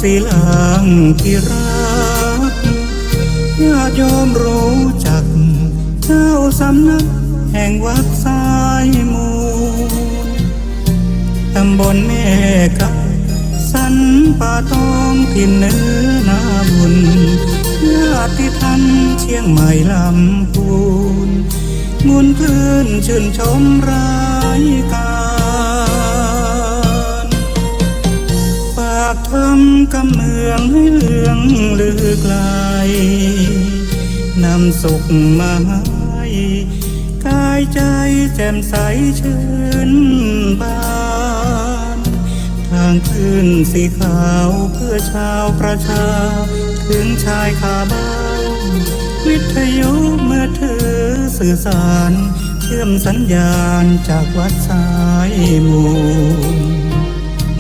ศิลางที่รักญาติโยมรู้จักเจ้าสำนักแห่งวัดสายมูลตำบลแม่กับสันป่าตองถิ่นเนื้อนาบุญญาติท่านเชียงใหม่ลำพูนมุนพื้นชื่นชมรายการฝากทำกำเมืองให้เลืองลือไกลนำสุขมาให้กายใจแจ่มใสชื่นบานทางขึ้นสีขาวเพื่อชาวประชาถึงชายคาบ้านวิทยุเมื่อถือสื่อสารเชื่อมสัญญาณจากวัดสายมูล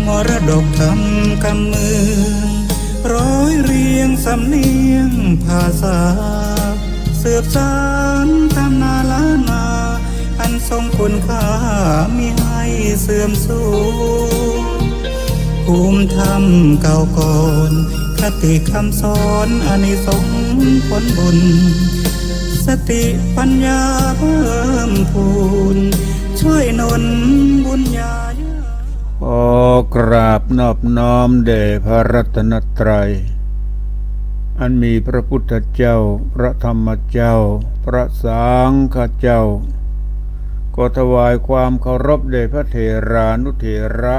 มรดกทำกำเมืองร้อยเรียงสำเนียงภาษาสืบสานตำนานล้านนาอันทรงคุณค่ามีให้เสื่อมสูญภูมิธรรมเก่าก่อนคติคำสอนอานิสงส์ผลบุญสติปัญญาเพิ่มพูนช่วยหนุนบุญญาขอกราบนอบน้อมแด่พระรัตนตรัยอันมีพระพุทธเจ้าพระธรรมเจ้าพระสังฆเจ้าก็ถวายความเคารพแด่พระเถรานุเถระ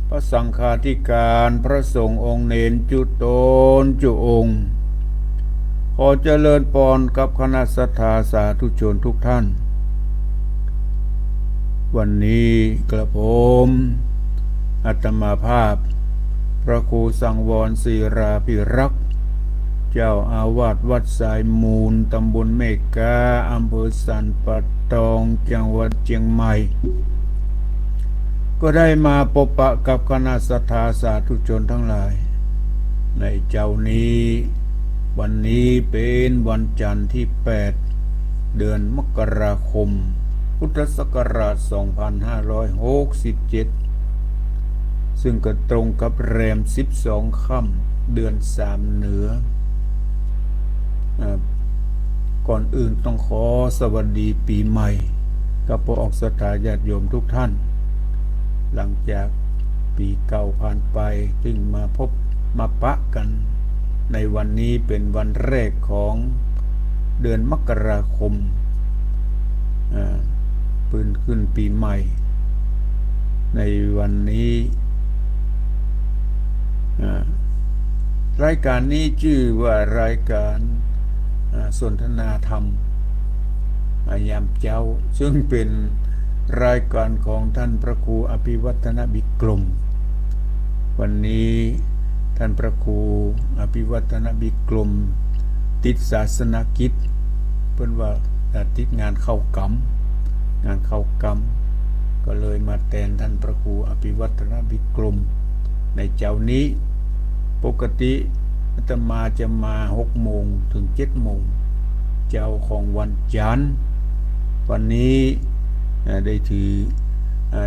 พระสังฆาธิการพระสงฆ์องค์เนนจุตนจุองค์ขอเจริญพรกับคณะศรัทธาสาธุชนทุกท่านวันนี้กระผมอาตมาภาพพระครูสังวรศิราภิรักษ์เจ้าอาวาสวัดสายมูลตำบลเมกาอำเภอสันป่าตองจังหวัดเชียงใหม่ก็ได้มาพบปะกับคณะศรัทธาสาธุชนทั้งหลายในเจ้านี้วันนี้เป็นวันจันทร์ที่8เดือนมกราคมพุทธศักราช2567ซึ่งก็ตรงกับแรม12ค่ำเดือน3เหนือก่อนอื่นต้องขอสวัสดีปีใหม่กับพระออกศรัทธาญาติโยมทุกท่านหลังจากปีเก่าผ่านไปจึงมาพบมาปะกันในวันนี้เป็นวันแรกของเดือนมกราคมปืนขึ้นปีใหม่ในวันนี้รายการนี้ชื่อว่ารายการสนทนาธรรมยามเจ้าซึ่งเป็นรายการของท่านพระครูอภิวัฒนบิกรมวันนี้ท่านพระครูอภิวัฒนบิกรมติดศาสนกิจเพิ่นว่าติดงานเข้ากรรมก็เลยมาแทนท่านพระครูอภิวัฒนบิกรมในเจ้านี้ปกติอาตมาจะมา6 โมงถึง7 โมงเจ้าของวันจันทร์วันนี้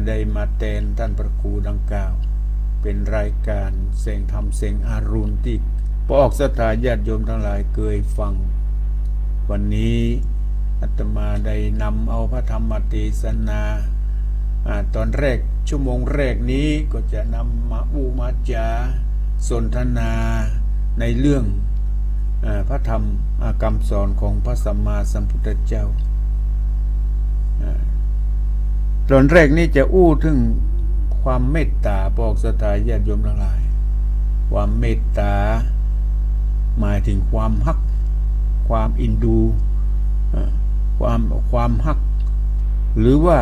ได้มาแทนท่านพระครูดังกล่าวเป็นรายการเสียงธรรมเสียงอรุณที่พระออกศรัทธาญาติโยมทั้งหลายเคยฟังวันนี้อาตมาได้นำเอาพระธรรมเทศนาตอนแรกชั่วโมงแรกนี้ก็จะนำมาจาสนทนาในเรื่องพระธรรมคำสอนของพระสัมมาสัมพุทธเจ้าตอนแรกนี้จะถึงความเมตตาบอกศรัทธาญาติโยมทั้งหลายความเมตตาหมายถึงความฮักความอินดูความฮักหรือว่า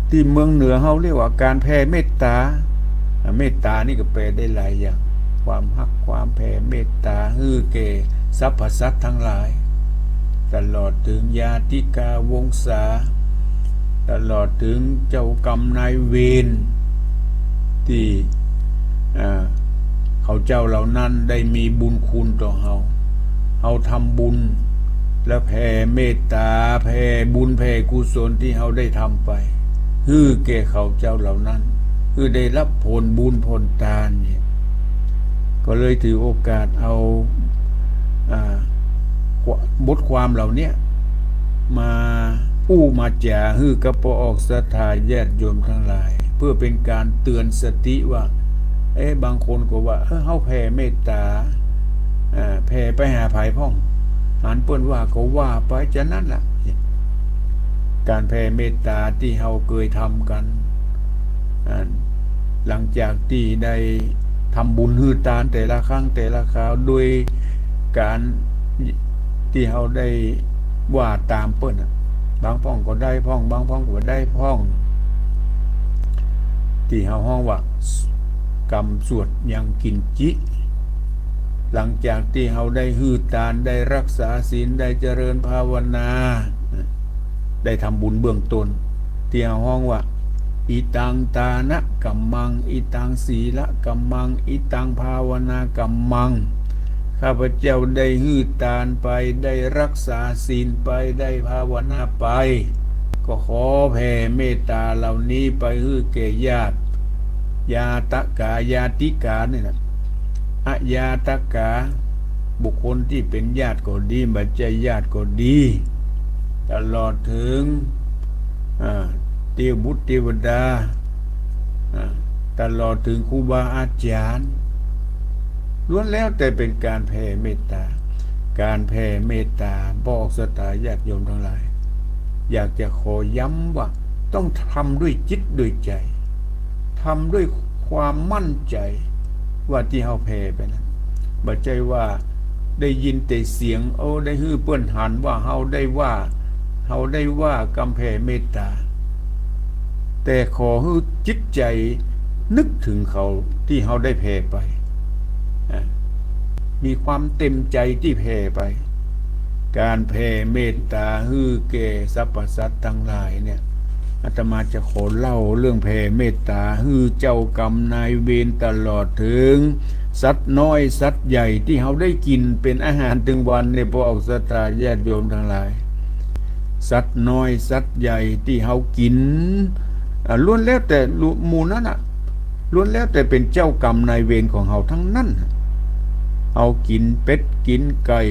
ที่เมืองเหนือเขาเรียกว่าการแผ่เมตตาเมตตานี่ก็แปลได้หลายอย่างความฮักความแผ่เมตตาฮือแก่สรรพสัตว์ทั้งหลายตลอดถึงญาติกาวงศาตลอดถึงเจ้ากรรมนายเวรที่เขาเจ้าเหล่านั้นได้มีบุญคุณต่อเราทำบุญและแผ่เมตตาแผ่บุญแผ่กุศลที่เราได้ทำไปฮือแก่เขาเจ้าเหล่านั้นคือได้รับผลบุญผลทานเนี่ย ก็เลยถือโอกาสเอาอ่าบทความเหล่านี้มามาจ่าฮื้อกระปอออกศรัทธาญาติโยมทั้งหลาย เพื่อเป็นการเตือนสติว่าบางคนก็ว่าเฮาแผ่เมตตาแผ่ไปหาภายพ่องหันเปิ้นว่าก็ว่าไปจะนั่นล่ะการแผ่เมตตาที่เฮาเคยทำกันหลังจากที่ได้ทำบุญฮือทานแต่ละครั้งแต่ละคราวโดยการที่เฮาได้ว่าตามเปิ้นบางพ่องก็ได้พ่องบางพ่องก็ได้พ่องที่เฮาฮ้องว่ากรรมสวดยังกินจิหลังจากที่เฮาได้ฮือทานได้รักษาศีลได้เจริญภาวนาได้ทำบุญเบื้องต้นที่เฮาฮ้องว่าอิตังตานะกัมมังอิตังศีละกัมมังอิตังภาวนากัมมังข้าพเจ้าได้ฮือทานไปได้รักษาศีลไปได้ภาวนาไปก็ขอแผ่เมตตาเหล่านี้ไปฮือแก่ญาติญาตกาญาติกาเนี่ยนะอญาตกาบุคคลที่เป็นญาติก็ดีบัจจัยญาติก็ดีตลอดถึงเทวบุตรเทวดาตลอดถึงครูบาอาจารย์ล้วนแล้วแต่เป็นการแผ่เมตตาการแผ่เมตตาบอกศรัทธาญาติโยมทั้งหลายอยากจะขอย้ำว่าต้องทำด้วยจิตด้วยใจทำด้วยความมั่นใจว่าที่เฮาแผ่ไปนั้นบ่ใช่ว่าได้ยินแต่เสียงได้ฮื้อเปิ้นหันว่าเฮาได้ว่ากำแผ่เมตตาแต่ขอให้จิตใจนึกถึงเขาที่เฮาได้แผ่ไปมีความเต็มใจที่แผ่ไปการแผ่เมตตาฮื้อแก่สรรพสัตว์ทั้งหลายเนี่ยอาตมาจะขอเล่าเรื่องแผ่เมตตาฮื้อเจ้ากรรมนายเวรตลอดถึงสัตว์น้อยสัตว์ใหญ่ที่เฮาได้กินเป็นอาหารถึงวันในพวกออกศรัทธาญาติโยมทั้งหลายสัตว์น้อยสัตว์ใหญ่ที่เฮากินล้วนแล้วแต่หมู่นั้นล้วนแล้วแต่เป็นเจ้ากรรมนายเวรของเฮาทั้งนั้นเฮากินเป็ดกินไก่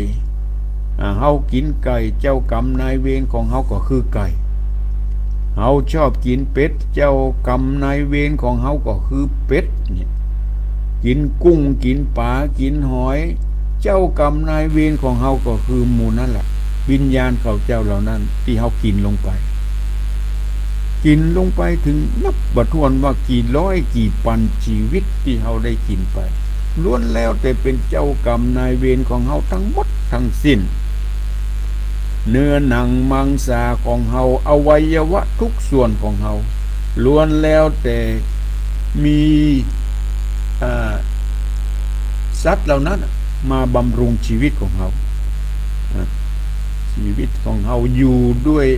เฮากินไก่เจ้ากรรมนายเวรของเฮาก็คือไก่เฮาชอบกินเป็ดเจ้ากรรมนายเวรของเฮาก็คือเป็ดเนี่ยกินกุ้งกินปลากินหอยเจ้ากรรมนายเวรของเฮาก็คือหมู่นั่นแหละวิญญาณเขาเจ้าเหล่านั้นที่เฮากินลงไปถึงนับบ่ถ้วนว่ากี่ร้อยกี่พันชีวิตที่เฮาได้กินไปล้วนแล้วแต่เป็นเจ้ากรรมนายเวรของเฮาทั้งหมดทั้งสิ้นเนื้อหนังมังสาของเฮาอวัยวะทุกส่วนของเฮาล้วนแล้วแต่มีสัตว์เหล่านั้นมาบำรุงชีวิตของเฮาชีวิตของเฮาอยู่ด้วย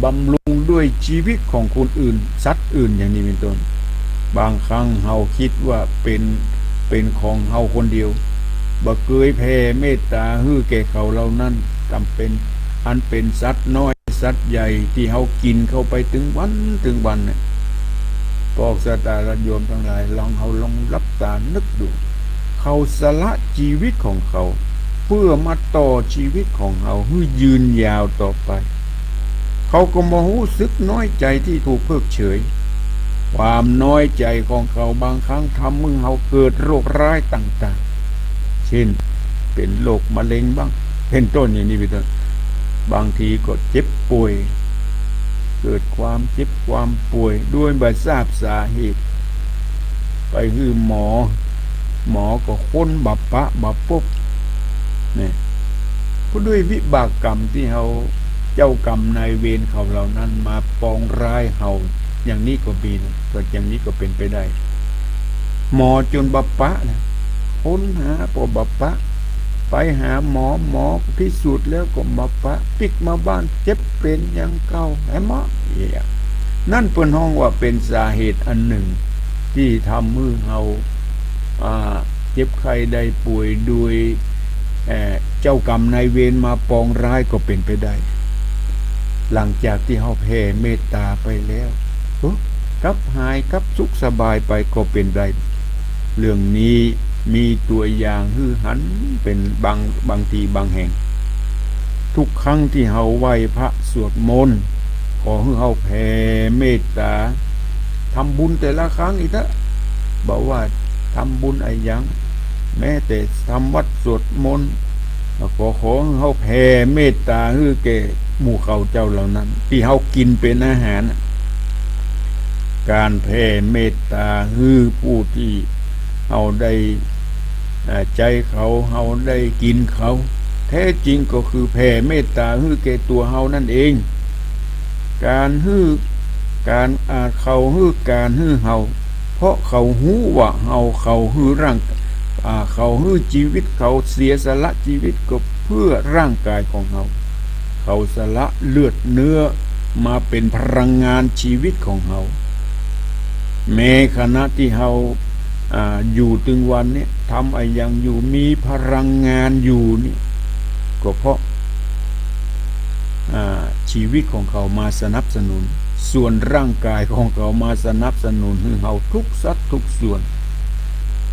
บำรุงด้วยชีวิตของคนอื่นสัตว์อื่นอย่างนี้เป็นต้นบางครั้งเฮาคิดว่าเป็นของเฮาคนเดียวบ่เคยแผ่เมตตาฮื้อแก่เขาเหล่านั้นจำเป็นอันเป็นสัตว์น้อยสัตว์ใหญ่ที่เฮากินเข้าไปถึงวันเนี่ยพวกศรัทธาญาติโยมทั้งหลายลองรับตานึกดูเขาสละชีวิตของเขาเพื่อมาต่อชีวิตของเฮาให้ยืนยาวต่อไปเขาก็มารู้สึกน้อยใจที่ถูกเพิกเฉยความน้อยใจของเขาบางครั้งทำให้เขาเกิดโรคร้ายต่างๆเช่นเป็นโรคมะเร็งบ้างเป็นต้นอย่างนี้เป็นต้นบางทีก็เจ็บป่วยเกิดความเจ็บความป่วยด้วยไม่ทราบสาเหตุไปคือหมอก็ค้นบับปะบับปุ๊บเนี่ยเพราะด้วยวิบากกรรมที่เขาเจ้ากรรมนายเวรเขาเหล่านั้นมาปองร้ายเขาอย่างนี้ก็มีก็อย่างนี้ก็เป็นไปได้หมอจนบับปะนะค้นหาพอบับปะไปหาหมอพิสูจน์แล้วก็บับปะปิกมาบ้านเจ็บเป็นอย่างเก่าไอ้หมอนั่นเป็นห้องว่าเป็นสาเหตุอันหนึ่งที่ทำให้เขาเจ็บไข้ได้ป่วยโดยเจ้ากรรมนายเวรมาปองร้ายก็เป็นไปได้หลังจากที่เขาแผ่เมตตาไปแล้วกับหายกับสุขสบายไปก็เป็นได้เรื่องนี้ มีตัวอย่างฮือหันเป็นบางทีบางแห่ง ทุกครั้งที่เฮาไหว้พระสวดมนต์ขอให้เฮาแผ่เมตตาทำบุญแต่ละครั้งอีกนะบอกว่าทำบุญไอ้ยังแม้แต่ทำวัดสวดมนต์ขอให้เฮาแผ่เมตตาให้แก่หมู่เขาเจ้าเหล่านั้น ที่เฮากินเป็นอาหารการแผ่เมตตาให้ผู้ที่เฮาได้ใจเขาเฮาได้กินเขาแท้จริงก็คือแผ่เมตตาให้แก่ตัวเฮานั่นเองการฮื้อการเขาฮื้อการฮื้อเฮาเพราะเขาหู้ว่าเขาฮื้อร่างเขาฮื้อชีวิตเขาเสียสละชีวิตก็เพื่อร่างกายของเขาสละเลือดเนื้อมาเป็นพลังงานชีวิตของเขาแม้ขณะที่เขาอยู่ถึงวันนี้ทำอะไรอย่างอยู่มีพลังงานอยู่นี่ก็เพราะชีวิตของเขามาสนับสนุนส่วนร่างกายของเขามาสนับสนุนให้เขาทุกสัดทุกส่วน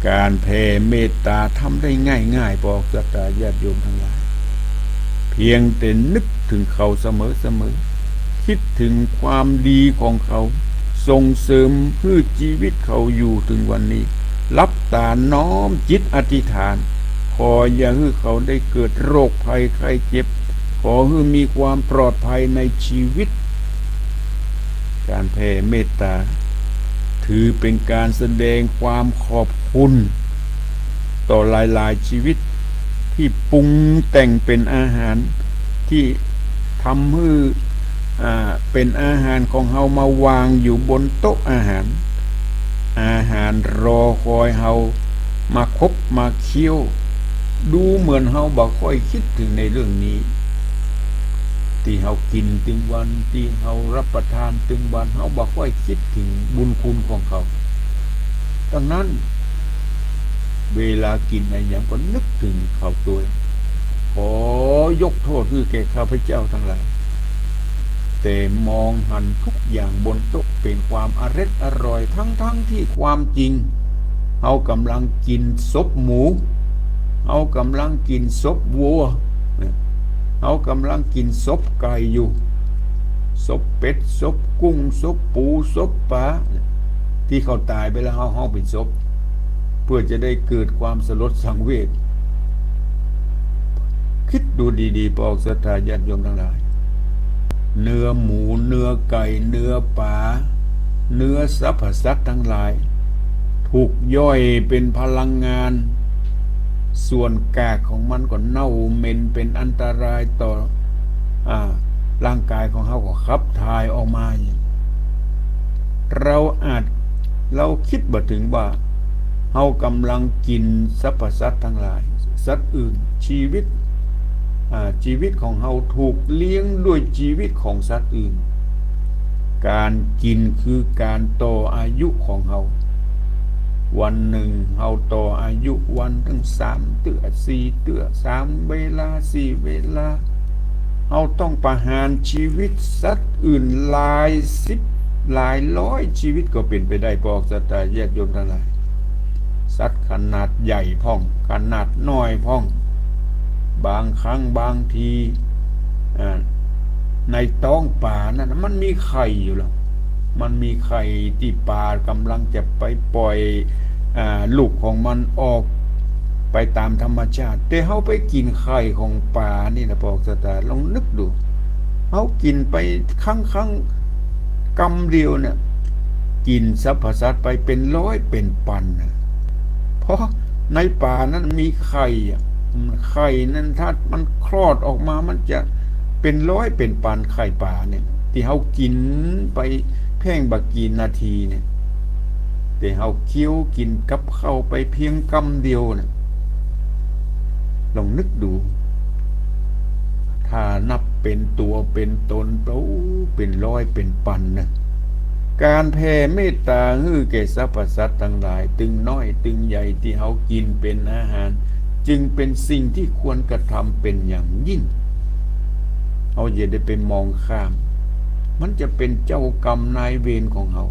การแผ่เมตตาทำได้ง่ายๆบอกศรัทธาญาติโยมทั้งหลายเพียงแต่นึกถึงเขาเสมอคิดถึงความดีของเขาส่งเสริมเพื่อชีวิตเขาอยู่ถึงวันนี้รับตาน้อมจิตอธิษฐานขออย่าให้เขาได้เกิดโรคภัยไข้เจ็บขอให้มีความปลอดภัยในชีวิตการแผ่เมตตาถือเป็นการแสดงความขอบคุณต่อหลายๆชีวิตที่ปรุงแต่งเป็นอาหารที่ทำให้เป็นอาหารของเฮามาวางอยู่บนโต๊ะอาหารรอคอยเฮามาคบมาเคี้ยวดูเหมือนเฮาบ่ค่อยคิดถึงในเรื่องนี้ที่เฮากินถึงวันที่เฮารับประทานถึงวันเฮาบ่ค่อยคิดถึงบุญคุณของเขาดังนั้นเวลากินอะไรอย่างก็นึกถึงเขาตัวขอยกโทษคือแก่ข้าพเจ้าทั้งหลายแต่มองหันทุกอย่างบนโต๊ะเป็นความอร่อยทั้งที่ความจริงเฮากำลังกินศพหมูเฮากำลังกินศพวัวเฮากำลังกินศพไก่อยู่ศพเป็ดศพกุ้งศพปูศพปลาที่เขาตายไปแล้วเฮาเป็นศพเพื่อจะได้เกิดความสลดสังเวชคิดดูดีๆบอกศรัทธาญาติโยมทั้งหลายเนื้อหมูเนื้อไก่เนื้อปลาเนื้อสรรพสัตว์ทั้งหลายถูกย่อยเป็นพลังงานส่วนกากของมันก็เน่าเหม็นเป็นอันตรายต่อร่างกายของเขาก็ขับถ่ายออกมาเราคิดบ่ถึงว่าเรากำลังกินสรรพสัตว์ทั้งหลายสัตว์อื่นชีวิตของเราถูกเลี้ยงด้วยชีวิตของสัตว์อื่นการกินคือการต่ออายุของเราวันหนึ่งเราต่ออายุวันตั้ง3 เดือน4 เดือน3 เวลา4 เวลาเราต้องประหารชีวิตสัตว์อื่นหลาย10หลายร้อยชีวิตก็เป็นไปได้บอกศรัทธาญาติโยมทั้งหลายสัตว์ขนาดใหญ่พ่องขนาดน้อยพ่องบางครั้งบางทีในท้องป่านั้นมันมีไข่อยู่แล้วมันมีไข่ที่ป่ากำลังจะไปปล่อยลูกของมันออกไปตามธรรมชาติแต่เขาไปกินไข่ของป่านี่นะบอกศรัทธาลองนึกดูเขากินไปครั้งกำเดียวเนี่ยกินสรรพสัตว์ไปเป็นร้อยเป็นพันเพราะในป่านั้นมีไข่นั้นถ้ามันคลอดออกมามันจะเป็นร้อยเป็นพันไข่ป่าเนี่ยที่เขากินไปแพ่งบักกี่นาทีเนี่ยแต่เขาเคี้ยวกินกับเข้าไปเพียงกำเดียวเนี่ยลองนึกดูถ้านับเป็นตัวเป็นตนเป็นร้อยเป็นพันนะการแผ่เมตตาให้แก่สรรพสัตว์ทั้งหลายตึงน้อยตึงใหญ่ที่เขากินเป็นอาหารจึงเป็นสิ่งที่ควรกระทำเป็นอย่างยิ่งเขาอย่าได้ไปมองข้ามมันจะเป็นเจ้ากรรมนายเวรของเขา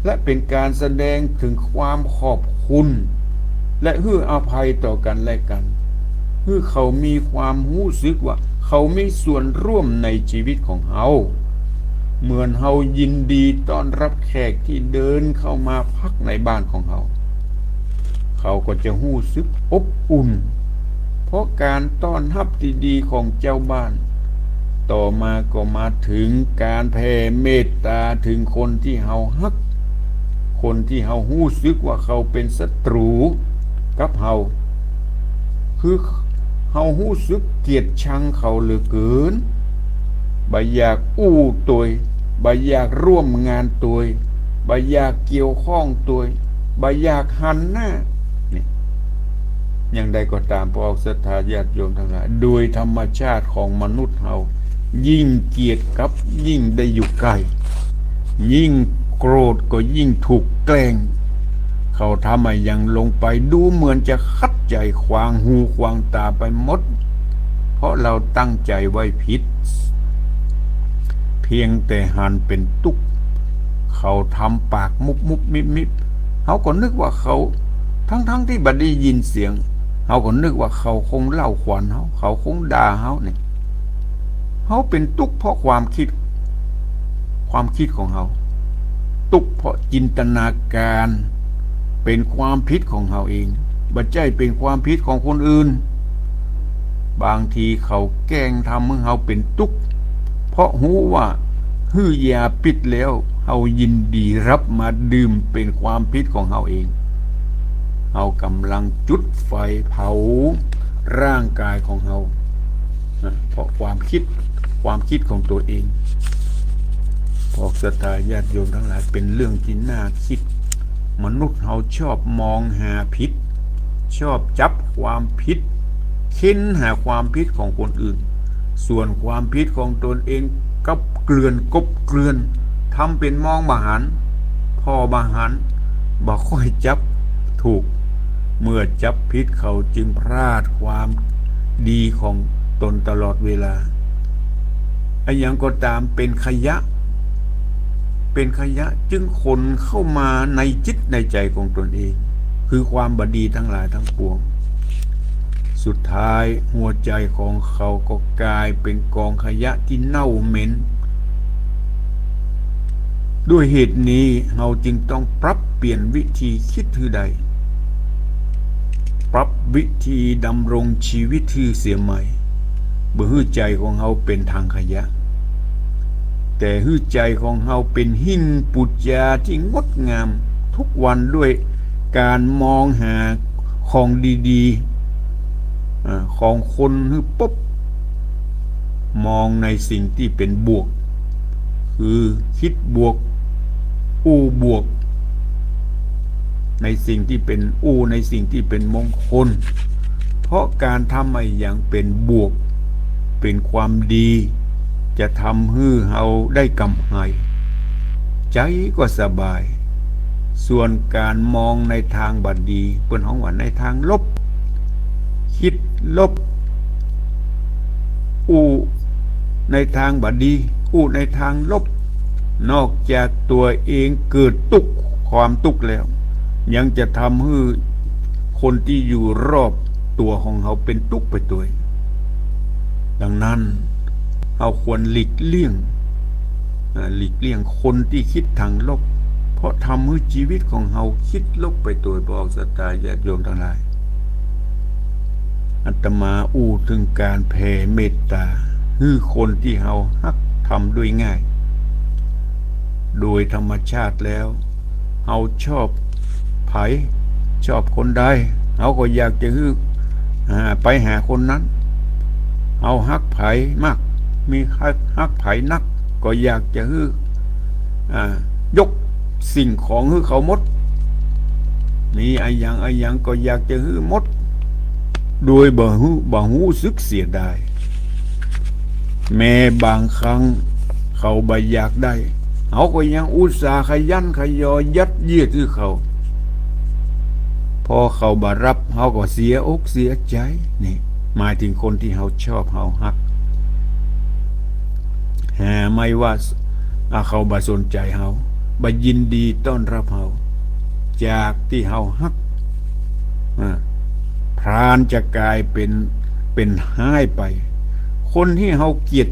และเป็นการแสดงถึงความขอบคุณ และฮื้ออภัยต่อกันและกันฮื้อเขามีความรู้สึกว่าเขามีส่วนร่วมในชีวิตของเฮาเหมือนเฮายินดีต้อนรับแขกที่เดินเข้ามาพักในบ้านของเฮาเขาก็จะรู้สึกอบอุ่นเพราะการต้อนรับดีๆของเจ้าบ้านต่อมาก็มาถึงการแผ่เมตตาถึงคนที่เฮาฮักคนที่เฮารู้สึกว่าเขาเป็นศัตรูกับเฮาคือเฮารู้สึกเกลียดชังเขาเหลือเกินบ่อยากอู้ตัวบ่อยากร่วมงานตัวบ่อยากเกี่ยวข้องตัวบ่อยากหันหน้านี่อย่างใดก็ตามพวกศรัทธาญาติโยมทั้งหลายโดยธรรมชาติของมนุษย์เฮายิ่งเกลียดกับยิ่งได้อยู่ใกล้ยิ่งโกรธก็ยิ่งถูกแกล้งเขาทำให้ยังลงไปดูเหมือนจะคัดใจขวางหูขวางตาไปหมดเพราะเราตั้งใจไว้ผิดเพียงแต่หันเป็นตุกเขาทำปากมุบมุบมิบมิบเขาก็นึกว่าเขาทั้งที่บัดได้ยินเสียงเขาก็นึกว่าเขาคงเล่าขวัญเขาคงด่าเขาเนี่ยเขาเป็นตุกเพราะความคิดของเขาตุกเพราะจินตนาการเป็นความผิดของเขาเองบัดใจเป็นความผิดของคนอื่นบางทีเขาแกล้งทำให้เขาเป็นตุกเพราะหูว่าฮื้อยาปิดแล้วเขายินดีรับมาดื่มเป็นความผิดของเขาเองเขากำลังจุดไฟเผาร่างกายของเขาเพราะความคิดของตัวเองพวกศรัทธาญาติโยมทั้งหลายเป็นเรื่องที่น่าคิดมนุษย์เราชอบมองหาผิดชอบจับความผิดค้นหาความผิดของคนอื่นส่วนความผิดของตนเองกบเกลื่อนทำเป็นมองบาหันพอบาหันบ่ค่อยจับถูกเมื่อจับผิดเขาจึงพลาดความดีของตนตลอดเวลาอย่างก็ตามเป็นขยะจึงคนเข้ามาในจิตในใจของตนเองคือความบดีทั้งหลายทั้งปวงสุดท้ายหัวใจของเขาก็กลายเป็นกองขยะที่เน่าเหม็นด้วยเหตุนี้เราจึงต้องปรับเปลี่ยนวิธีคิดคือใดปรับวิธีดำรงชีวิตที่เสียใหม่บ่ฮื้อใจของเราเป็นทางขยะแต่ฮื้อใจของเราเป็นหิ้งปุจจาที่งดงามทุกวันด้วยการมองหาของดีๆของคนฮื้อปุ๊บมองในสิ่งที่เป็นบวกคือคิดบวกอู้บวกในสิ่งที่เป็นในสิ่งที่เป็นมงคลเพราะการทำอะไรอย่างเป็นบวกเป็นความดีจะทำให้เราได้กำไรใจก็สบายส่วนการมองในทางบัดดีเปิ้นฮ้องว่าในทางลบคิดลบในทางบัดดีในทางลบนอกจากตัวเองเกิดความทุกข์แล้วยังจะทำให้คนที่อยู่รอบตัวของเขาเป็นทุกข์ไปด้วยดังนั้นเราควรหลีกเลี่ยงคนที่คิดทางลบเพราะทำให้ชีวิตของเราคิดลบไปตัวพวกศรัทธาญาติโยมทั้งหลายอาตมาถึงการแผ่เมตตาให้คนที่เราฮักทำด้วยง่ายโดยธรรมชาติแล้วเราชอบคนใดเราก็อยากจะไปหาคนนั้นเอาฮักไผมากมีฮักไผนักก็อยากจะยกสิ่งของให้เขาหมดมีไอ้ยังก็อยากจะให้หมดโดยบ่หูสึกเสียดายแม้บางครั้งเขาบ่อยากได้เขาก็ยังอุตส่าห์ขยันขยอยัดเยียดให้เขาพอเขาบ่รับเขาก็เสียอกเสียใจนี่หมายถึงคนที่เขาชอบเขาฮักไม่ว่าเขาบ่สนใจเขาบ่ยินดีต้อนรับเขาจากที่เขาฮัก พรานจะกลายเป็นห้ายไป คนที่เฮาเกลียด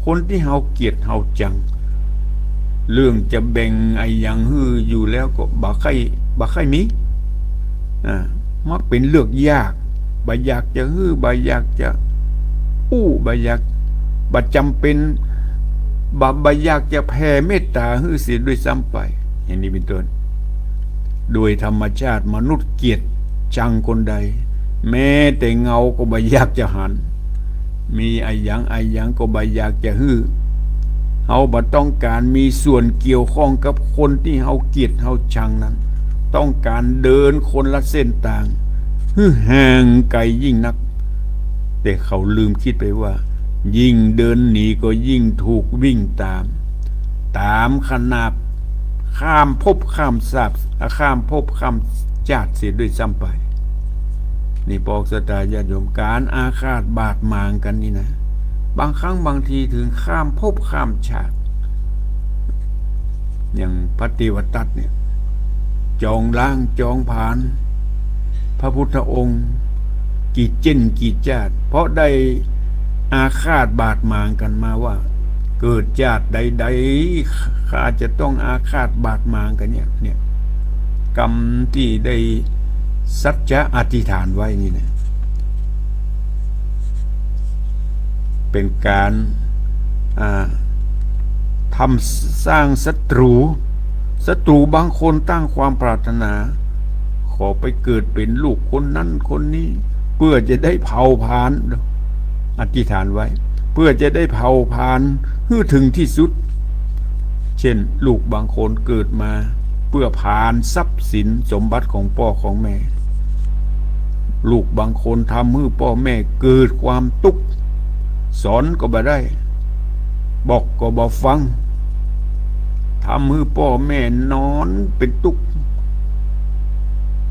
คนที่เฮาเกลียดเฮาจัง เรื่องจะแบ่งไอ้อย่างฮืออยู่แล้วก็บ่ใครมีมักเป็นเลือกยากบ่อยากจะฮือบ่อยากจะบ่อยากบ่จำเป็นบ่อยากจะแผ่เมตตาฮือเสียด้วยซ้ำไปอย่างนี้เป็นต้นโดยธรรมชาติมนุษย์เกลียดจังคนใดแม้แต่เงาก็บ่อยากจะหันมีไอ้อย่างก็บ่อยากจะฮือเฮาบ่ต้องการมีส่วนเกี่ยวข้องกับคนที่เฮาเกลียดเฮาชังนั้นต้องการเดินคนละเส้นต่างห่างไกลยิ่งนักแต่เขาลืมคิดไปว่ายิ่งเดินหนีก็ยิ่งถูกวิ่งตามขนาบข้ามภพข้ามศาสตร์ข้ามภพข้ามชาติเสียด้วยซ้ำไปนี่ปอกสตาญาติโยมการอาฆาตบาดหมางกันนี่นะบางครั้งบางทีถึงข้ามภพข้ามชาติอย่างพระติวทัตเนี่ยจองล้างจองผานพระพุทธองค์กี่เจนกี่ชาติเพราะได้อาฆาตบาดหมางกันมาว่าเกิดชาติใดๆข้าจะต้องอาฆาตบาดหมางกันเนี่ยกรรมที่ได้สัจจะอธิษฐานไว้นี่นะเป็นการทำสร้างศัตรูบางคนตั้งความปรารถนาขอไปเกิดเป็นลูกคนนั้นคนนี้เพื่อจะได้เผาผลาญอธิษฐานไว้เพื่อจะได้เผาผลาญให้ถึงที่สุดเช่นลูกบางคนเกิดมาเพื่อผลาญทรัพย์สินสมบัติของพ่อของแม่ลูกบางคนทำให้พ่อแม่เกิดความทุกข์สอนก็บ่ได้บอกก็บ่ฟังทำให้พ่อแม่นอนเป็นทุกข์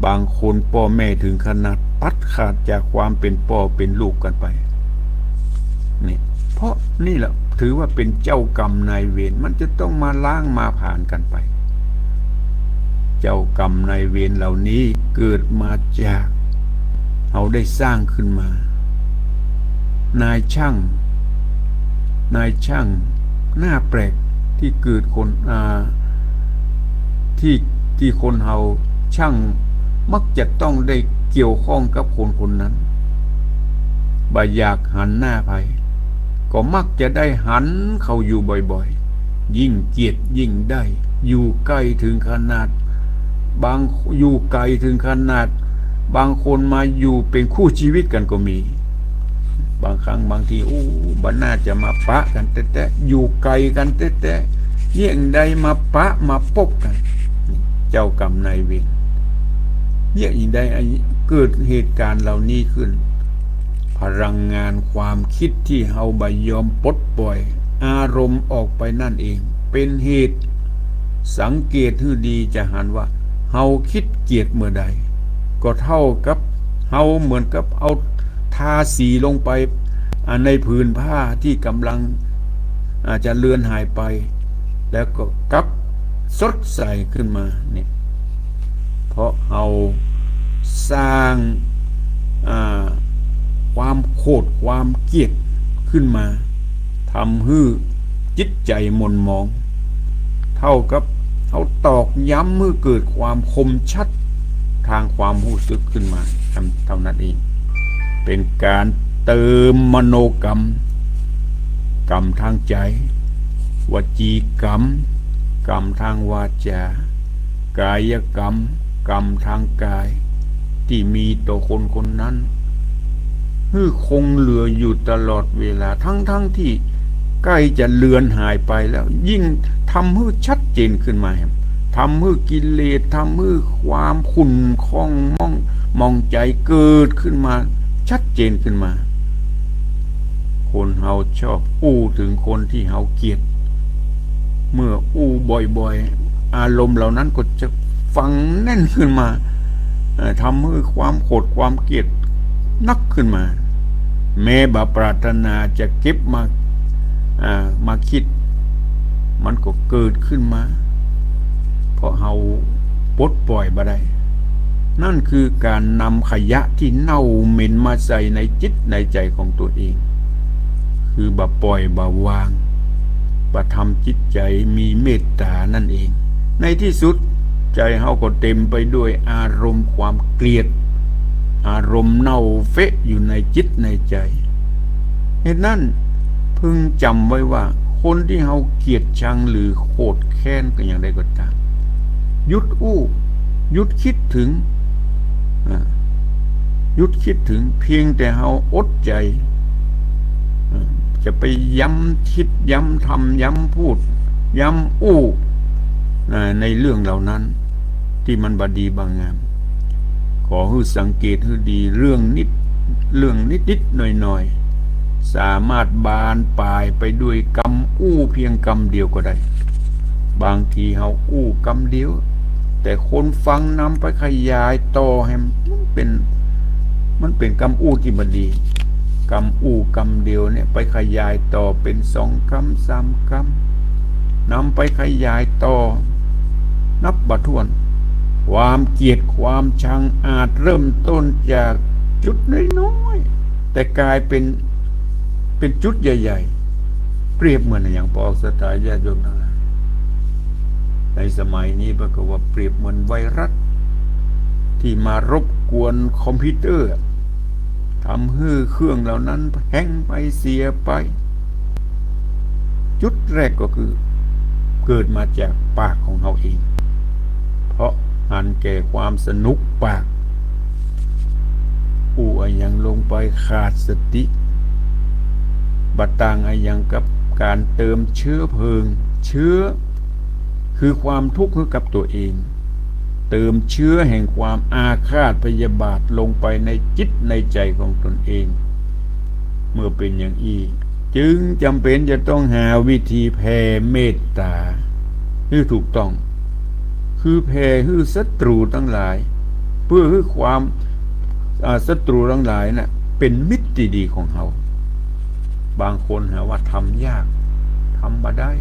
บางคนพ่อแม่ถึงขนาดตัดขาดจากความเป็นพ่อเป็นลูกกันไปนี่เพราะนี่แหละถือว่าเป็นเจ้ากรรมนายเวรมันจะต้องมาล้างมาผ่านกันไปเจ้ากรรมนายเวรเหล่านี้เกิดมาจากเราได้สร้างขึ้นมานายช่างหน้าแปลกที่เกิดคนที่คนเฮาช่างมักจะต้องได้เกี่ยวข้องกับคนนั้นบ่อยากหันหน้าไปก็มักจะได้หันเขาอยู่บ่อยๆยิ่งเกลียดยิ่งได้อยู่ใกล้ถึงขนาดอยู่ไกลถึงขนาดบางคนมาอยู่เป็นคู่ชีวิตกันก็มีบางครั้งบางทีบันน่าจะมาปะกันแต่อยู่ไกลกันแต่เยี่ยงใดมาปะมาพบกันเจ้ากรรมนายเวรเยี่ยงใดเกิดเหตุการณ์เหล่านี้ขึ้นพลังงานความคิดที่เฮาบ่ยอมปลดปล่อยอารมณ์ออกไปนั่นเองเป็นเหตุสังเกตให้ดีจะหันว่าเฮาคิดเกลียดเมื่อใดก็เท่ากับเฮาเหมือนกับเอาทาสีลงไปในผืนผ้าที่กำลังอาจจะเลือนหายไปแล้วก็กลับสดใสขึ้นมาเนี่ยเพราะเฮาสร้างความโกรธความเกลียดขึ้นมาทำให้จิตใจหม่นหมองเท่ากับเขาตอกย้ำเมื่อเกิดความคมชัดทางความรู้สึกขึ้นมาเท่านั้นเองเป็นการเติมมโนกรรมทางใจวจีกรรมทางวาจากายกรรมทางกายที่มีต่อคนนั้นให้คงเหลืออยู่ตลอดเวลาทั้งที่ใกล้จะเลือนหายไปแล้วยิ่งทำให้ชัดเจนขึ้นมาทำให้กิเลสทำให้ความขุ่นข้องมองใจเกิดขึ้นมาชัดเจนขึ้นมาคนเฮาชอบถึงคนที่เฮาเกลียดเมื่อบ่อยๆอารมณ์เหล่านั้นก็จะฝังแน่นขึ้นมาทำให้ความโกรธความเกลียดนักขึ้นมาแม้บาปรารถนาจะเก็บมาคิดมันก็เกิดขึ้นมาเพราะเฮาปลดปล่อยบ่ได้ นั่นคือการนำขยะที่เน่าเหม็นมาใส่ในจิตในใจของตัวเอง คือบ่ปล่อยบ่วางบ่ทำจิตใจมีเมตตานั่นเองในที่สุดใจเฮาก็เต็มไปด้วยอารมณ์ความเกลียดอารมณ์เน่าเฟะอยู่ในจิตในใจเหตุนั้นพึงจำไว้ว่าคนที่เฮาเกลียดชังหรือโกรธแค้นก็อย่างใดก็ตามหยุดหยุดคิดถึงเพียงแต่เฮาอดใจจะไปย้ำคิดย้ำทำย้ำพูดย้ำในเรื่องเหล่านั้นที่มันบดีบางงามขอให้สังเกตให้ดีเรื่องนิดหน่อยสามารถบานปลายไปด้วยกรรมเพียงกรรมเดียวก็ได้บางทีเฮากรรมเดียวแต่คนฟังนำไปขยายต่อให้มันเป็นกรรมที่บดีกรรมกรรมเดียวเนี่ยไปขยายต่อเป็น2 กรรม 3 กรรมนำไปขยายต่อนับบ่ถ้วนความเกลียดความชังอาจเริ่มต้นจากจุดน้อยๆแต่กลายเป็นจุดใหญ่ๆเปรียบเหมือนอย่างพอสถาญาติโยมทั้งหลายในสมัยนี้ปรากฏว่าเปรียบเหมือนไวรัสที่มารบกวนคอมพิวเตอร์ทำให้เครื่องเหล่านั้นแห้งไปเสียไปจุดแรกก็คือเกิดมาจากปากของเราเองเพราะหันแก่ความสนุกปากยังลงไปขาดสติบัดต่างยังกับการเติมเชื้อเพลิงเชื้อคือความทุกข์ให้กับตัวเองเติมเชื้อแห่งความอาฆาตพยาบาทลงไปในจิตในใจของตนเองเมื่อเป็นอย่างนี้จึงจำเป็นจะต้องหาวิธีแผ่เมตตาให้ถูกต้องคือแผ่ให้ศัตรูทั้งหลายเพื่อให้ความศัตรูทั้งหลายน่ะเป็นมิตรที่ดีของเราบางคนหาว่าทำยากทำมาได้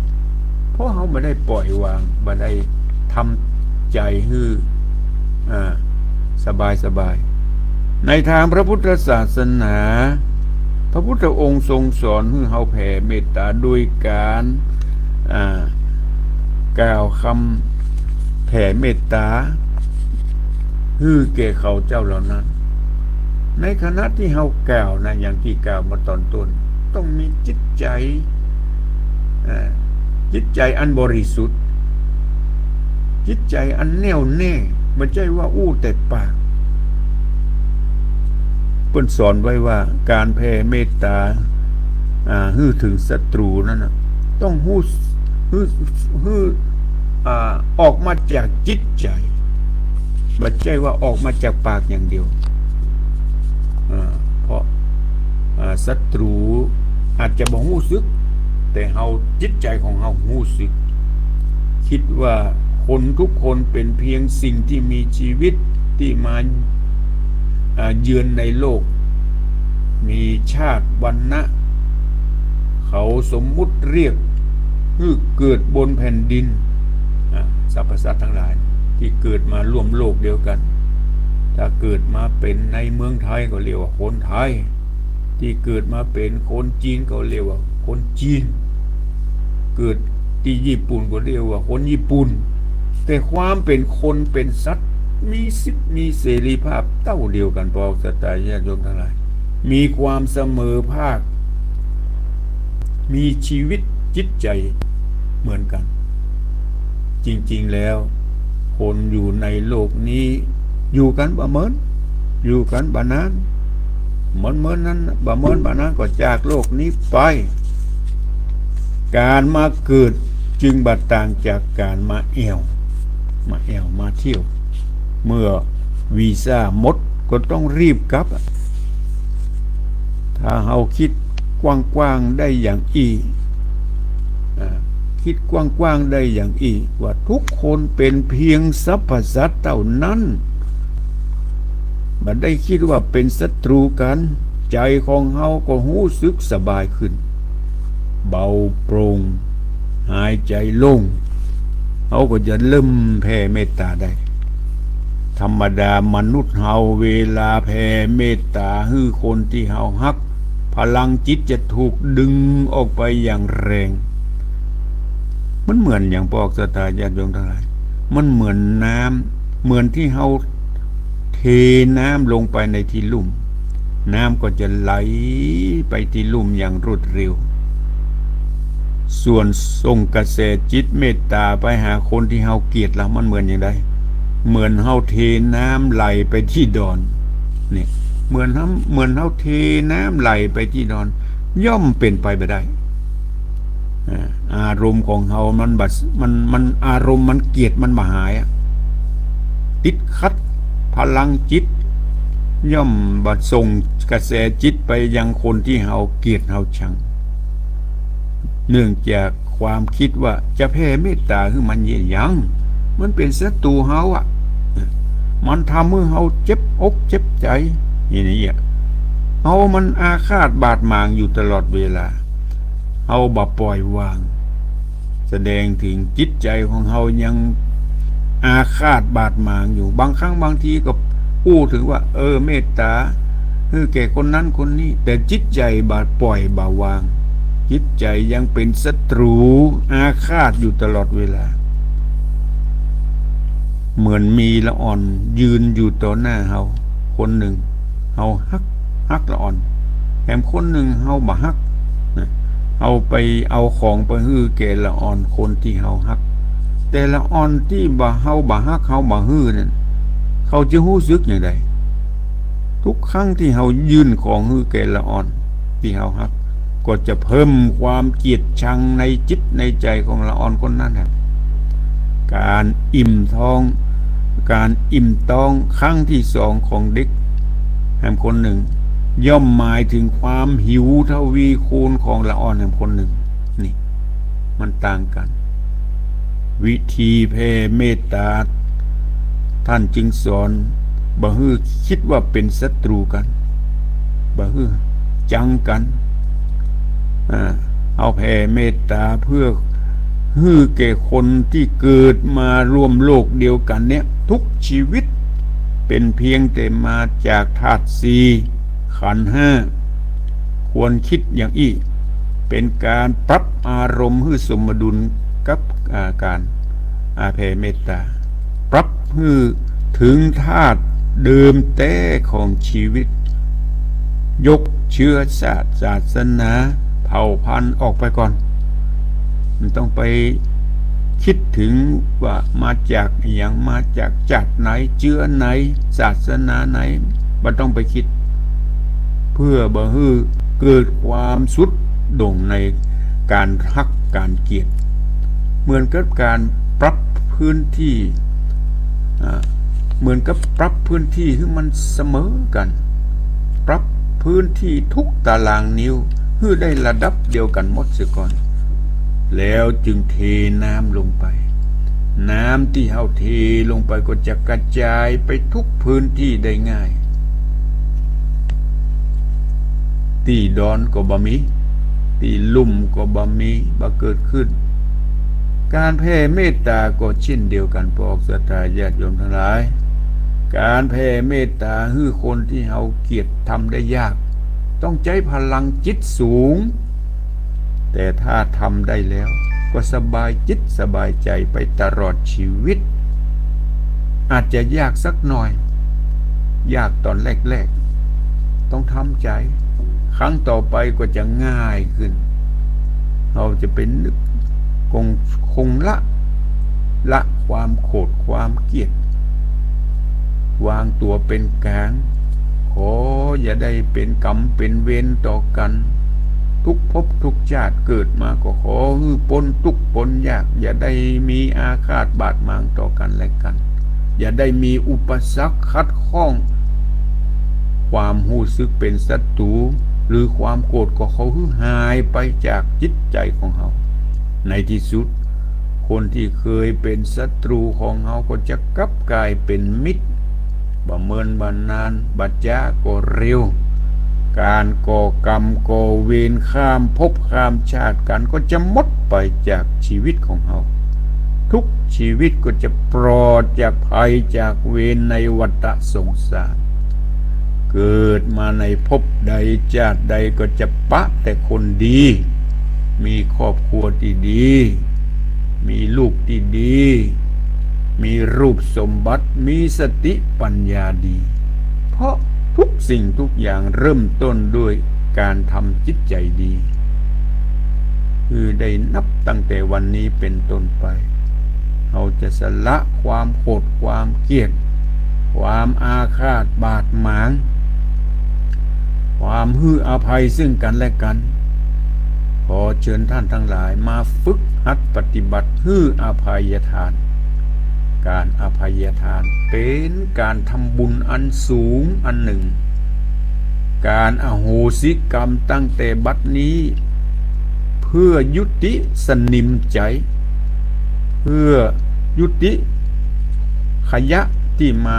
เพราะเขาไม่ได้ปล่อยวางไม่ได้ทำใจให้สบายในทางพระพุทธศาสนาพระพุทธองค์ทรงสอนให้เราแผ่เมตตาโดยการกล่าวคำแผ่เมตตาให้แก่เขาเจ้าเหล่านั้นในขณะที่เรากล่าวนะอย่างที่กล่าวมาตอนต้นต้องมีจิตใจอันบริสุทธิ์จิตใจอันแน่วแน่ไม่ใช่ว่าแต่ปากเพิ่นสอนไว้ว่าการแผ่เมตตาให้ถึงศัตรูนั่นน่ะต้องออกมาจากจิตใจไม่ใช่ว่าออกมาจากปากอย่างเดียวเพราะศัตรูอาจจะบ่รู้สึกแต่เฮาจิตใจของเฮารู้สึกคิดว่าคนทุกคนเป็นเพียงสิ่งที่มีชีวิตที่มาเยือนในโลกมีชาติวรรณะเขาสมมุติเรียกคือเกิดบนแผ่นดินสรรพสัตว์ทั้งหลายที่เกิดมาร่วมโลกเดียวกันถ้าเกิดมาเป็นในเมืองไทยก็เรียกว่าคนไทยที่เกิดมาเป็นคนจีนก็เรียกว่าคนจีนเกิดที่ญี่ปุ่นก็เรียกว่าคนญี่ปุ่นแต่ความเป็นคนเป็นสัตว์มีสิทธิมีเสรีภาพเท่าเดียวกันพอสัตตญาติโยมทั้งหลายมีความเสมอภาคมีชีวิตจิตใจเหมือนกันจริงๆแล้วคนอยู่ในโลกนี้อยู่กันบ่เหมือนอยู่กันบ่นานเหมือนนั้นบ่เหมือนบ่นานก็จากโลกนี้ไปการมาเกิดจึงบัดต่างจากการมาแอวมาเที่ยวเมื่อวีซ่าหมดก็ต้องรีบกลับถ้าเฮาคิดกว้างๆได้อย่างคิดกว้างๆได้อย่างว่าทุกคนเป็นเพียงสรรพสัตว์เท่านั้นบ่ได้คิดว่าเป็นศัตรูกันใจของเฮาก็รู้สึกสบายขึ้นเบาโปร่งหายใจโล่งเฮาก็จะเริ่มแผ่เมตตาได้ ธรรมดามนุษย์เฮาเวลาแผ่เมตตาให้คนที่เฮาฮักพลังจิตจะถูกดึงออกไปอย่างแรงมันเหมือนอย่างบอกสตาญาติโยมทั้งหลายมันเหมือนน้ำเหมือนที่เฮาเทน้ำลงไปในที่ลุ่มน้ำก็จะไหลไปที่ลุ่มอย่างรวดเร็วส่วนส่งกระแสจิตเมตตาไปหาคนที่เฮาเกลียดแล้วมันเหมือนอย่างไรเหมือนเฮาเทน้ำไหลไปที่ดอนนี่เหมือนเฮาเทน้ำไหลไปที่ดอนย่อมเป็นไปไม่ได้อารมณ์ของเฮามันอารมณ์มันเกลียดมันบ่หายติดขัดพลังจิตย่อมบัดส่งกระแสจิตไปยังคนที่เฮาเกลียดเฮาชังเนื่องจากความคิดว่าจะแผ่เมตตาคือมันเยี่ยยังมันเป็นศัตรูเฮามันทำให้เฮาเจ็บอกเจ็บใจอย่างนี้เฮามันอาฆาตบาดหมางอยู่ตลอดเวลาเฮาบ่ปล่อยวางแสดงถึงจิตใจของเฮายังอาฆาตบาดหมางอยู่บางครั้งบางทีก็พูดถึงว่าเมตตาคือแก่คนนั้นคนนี้แต่จิตใจบาดปล่อยบ่าวางจิตใจยังเป็นศัตรูอาฆาตอยู่ตลอดเวลาเหมือนมีละอ่อนยืนอยู่ต่อหน้าเฮาคนหนึ่งเฮาฮักละอ่อนแถมคนหนึ่งเฮาบ่ฮักเอาไปเอาของไปฮื้อแก่ละอ่อนคนที่เฮาฮักแต่ละอ่อนที่เฮาบ่ฮักเฮาบ่ฮื้อนั่นเขาจะรู้สึกอย่างไรทุกครั้งที่เฮายื่นของฮื้อแก่ละอ่อนที่เฮาฮักก็จะเพิ่มความเกลียดชังในจิตในใจของละอ่อนคนนั้นการอิ่มท้องครั้งที่สองของเด็กแห่งคนหนึ่งย่อมหมายถึงความหิวทวีคูณของละอ่อนแห่งคนหนึ่งนี่มันต่างกันวิธีแผ่เมตตาท่านจึงสอนบ่ฮื้อคิดว่าเป็นศัตรูกันบ่ฮื้อจังกันเอาแผ่เมตตาเพื่อฮื้อแก่คนที่เกิดมาร่วมโลกเดียวกันเนี่ยทุกชีวิตเป็นเพียงแต่มาจากธาตุสี่ขันธ์ห้าควรคิดอย่างอี้เป็นการปรับอารมณ์ให้สมดุลกับการแผ่เมตตาปรับให้ถึงธาตุเดิมแท้ของชีวิตยกเชื้อชาติศาสนาเผ่าพันธุ์ออกไปก่อนมันต้องไปคิดถึงว่ามาจากอย่างมาจากจัดไหนเชื้อไหนศาสนาไหนมันต้องไปคิดเพื่อบ่ให้เกิดความสุดโด่งในการรักการเกลียดเหมือนกับการปรับพื้นที่เหมือนกับปรับพื้นที่ให้มันเสมอกันปรับพื้นที่ทุกตารางนิ้วให้ได้ระดับเดียวกันหมดเสียก่อนแล้วจึงเทน้ำลงไปน้ำที่เฮาเทลงไปก็จะกระจายไปทุกพื้นที่ได้ง่ายตีดอนก็บ่มีตีลุ่มก็บ่มีบ่เกิดขึ้นการแผ่เมตตาก็เช่นเดียวกันพวกศรัทธาญาติโยมทั้งหลายการแผ่เมตตาให้คนที่เฮาเกลียดทำได้ยากต้องใช้พลังจิตสูงแต่ถ้าทำได้แล้วก็สบายจิตสบายใจไปตลอดชีวิตอาจจะยากสักหน่อยยากตอนแรกๆต้องทำใจครั้งต่อไปก็จะง่ายขึ้นเราจะเป็นนึกคงละความโกรธความเกลียดวางตัวเป็นกลางขออย่าได้เป็นกรรมเป็นเวรต่อกันทุกภพทุกชาติเกิดมาก็ขอให้พ้นทุกข์พ้นยากอย่าได้มีอาฆาตบาดหมางต่อกันและกันอย่าได้มีอุปสรรคขัดข้องความรู้สึกเป็นศัตรูหรือความโกรธก็เขาหายไปจากจิตใจของเขาในที่สุดคนที่เคยเป็นศัตรูของเขาก็จะกลับกลายเป็นมิตรบ่เมินบ่นานบัดยะก็เร็วการก่อกรรมก่อเวรข้ามภพข้ามชาติกันก็จะหมดไปจากชีวิตของเขา ทุกชีวิตก็จะปลอดจากภัยจากเวรในวัฏสงสารเกิดมาในภพใดชาติใดก็จะปะแต่คนดี มีครอบครัวที่ดี มีลูกที่ดี มีรูปสมบัติมีสติปัญญาดี เพราะทุกสิ่งทุกอย่างเริ่มต้นด้วยการทำจิตใจดีคือได้นับตั้งแต่วันนี้เป็นต้นไปเราจะสละความโกรธความเกลียดความอาฆาตบาดหมางความฮืออภัยซึ่งกันและกันขอเชิญท่านทั้งหลายมาฝึกหัดปฏิบัติฮืออภัยทานการอภัยทานเป็นการทำบุญอันสูงอันหนึ่งการอโหสิกรรมตั้งแต่บัดนี้เพื่อยุติสนิมใจเพื่อยุติขยะที่มา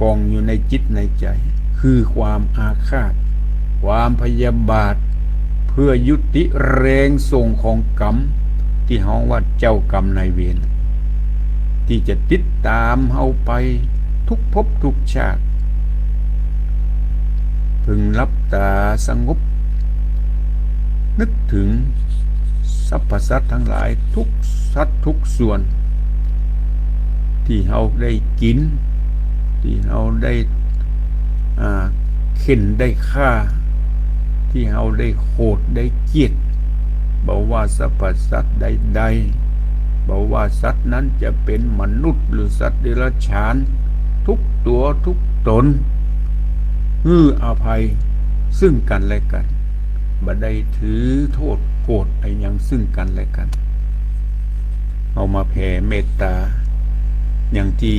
กองอยู่ในจิตในใจคือความอาฆาตความพยาบาทเพื่อยุติแรงส่งของกรรมที่เฮาว่าเจ้ากรรมนายเวรที่จะติดตามเฮาไปทุกภพทุกชาติพึงรับตาสงบนึกถึงสรรพสัตว์ทั้งหลายทุกสัตว์ทุกส่วนที่เฮาได้กินที่เฮาได้เข็นได้ฆ่าที่เฮาได้โหดได้เกลียดบอกว่าสรรพสัตว์ใดๆบอกว่าสัตว์นั้นจะเป็นมนุษย์หรือสัตว์เดรัจฉานทุกตัวทุกตนอภัยซึ่งกันและกันบ่ได้ถือโทษโกรธไอ้ยังซึ่งกันและกันเอามาแผ่เมตตาอย่างที่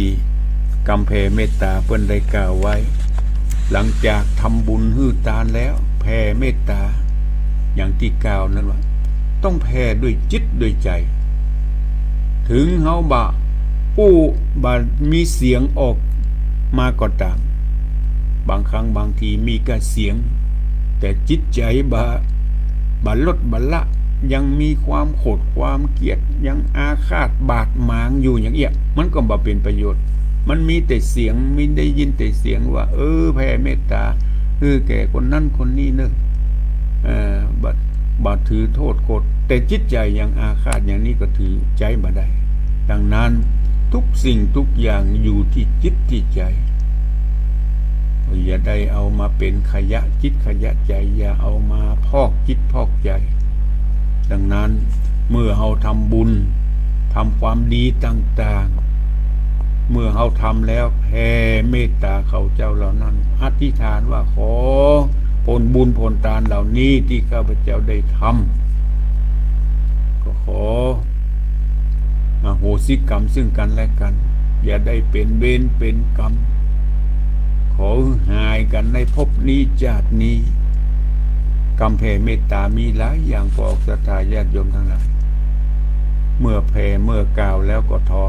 กำแผ่เมตตาเพิ่นได้กล่าวไว้หลังจากทำบุญฮือทานแล้วแผ่เมตตาอย่างที่กล่าวนั้นว่าต้องแผ่ด้วยจิตด้วยใจถึงเฮาบ่มีเสียงออกมาก็ตามบางครั้งบางทีมีกระเสียงแต่จิตใจบ่ลดบ่ละยังมีความโกรธความเกลียดยังอาฆาตบาดหมางอยู่อย่างเงี้ยมันก็บ่เป็นประโยชน์มันมีแต่เสียงมีได้ยินแต่เสียงว่าแผ่เมตตาแก่คนนั้นคนนี้เนอะบ่ถือโทษโกรธแต่จิตใจยังอาฆาตอย่างนี้ก็ถือใจบ่ได้ดังนั้นทุกสิ่งทุกอย่างอยู่ที่จิตที่ใจอย่าได้เอามาเป็นขยะจิตขยะใจอย่าเอามาพอกจิตพอกใจดังนั้นเมื่อเราทำบุญทำความดีต่างๆเมื่อเราทำแล้วแผ่เมตตาเขาเจ้าเหล่านั้นอธิษฐานว่าขอผลบุญผลทานเหล่านี้ที่ข้าพเจ้าได้ทำก็ขออโหสิกรรมซึ่งกันและกันอย่าได้เป็นเวรเป็นกรรมขอหายกันในภพนี้ชาตินี้กำแผ่เมตตามีหลายอย่างพอออกศรัทธาญาติโยมทั้งหลายเมื่อแผ่เมื่อกล่าวแล้วก็ขอ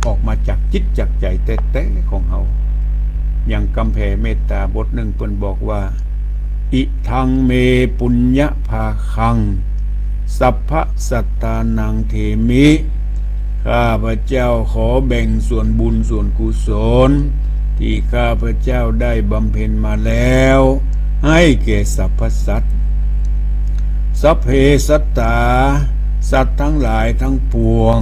ออกมาจากจิตจากใจแท้ๆของเราอย่างกำแผ่เมตตาบทหนึ่งเพิ่นบอกว่าอิทังเมปุญญภาคังสัพพสัตตานังเทมิข้าพเจ้าขอแบ่งส่วนบุญส่วนกุศลที่ข้าพเจ้าได้บำเพ็ญมาแล้วให้แก่สรรพสัตว์สัพเพสัตตาสัตว์ทั้งหลายทั้งปวง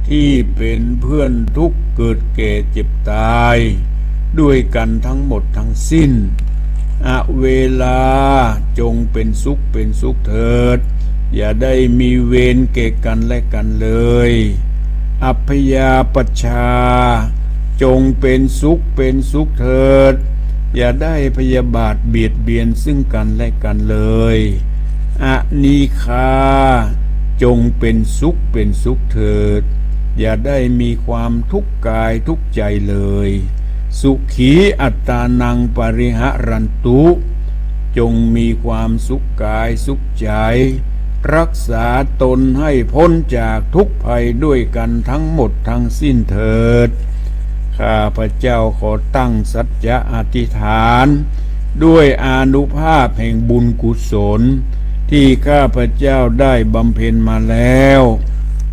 ที่เป็นเพื่อนทุกข์เกิดแก่เจ็บตายด้วยกันทั้งหมดทั้งสิ้นเวลาจงเป็นสุขเป็นสุขเถิดอย่าได้มีเวรแก่กันและกันเลยอัพยาปัชชาจงเป็นสุขเป็นสุขเถิดอย่าได้พยาบาทเบียดเบียนซึ่งกันและกันเลยอนีฆาจงเป็นสุขเป็นสุขเถิดอย่าได้มีความทุกข์กายทุกข์ใจเลยสุขีอัตตานังปริหะรันตุจงมีความสุขกายสุขใจรักษาตนให้พ้นจากทุกภัยด้วยกันทั้งหมดทั้งสิ้นเถิดข้าพเจ้าขอตั้งสัจจะอธิษฐานด้วยอานุภาพแห่งบุญกุศล ที่ข้าพเจ้าได้บำเพ็ญมาแล้ว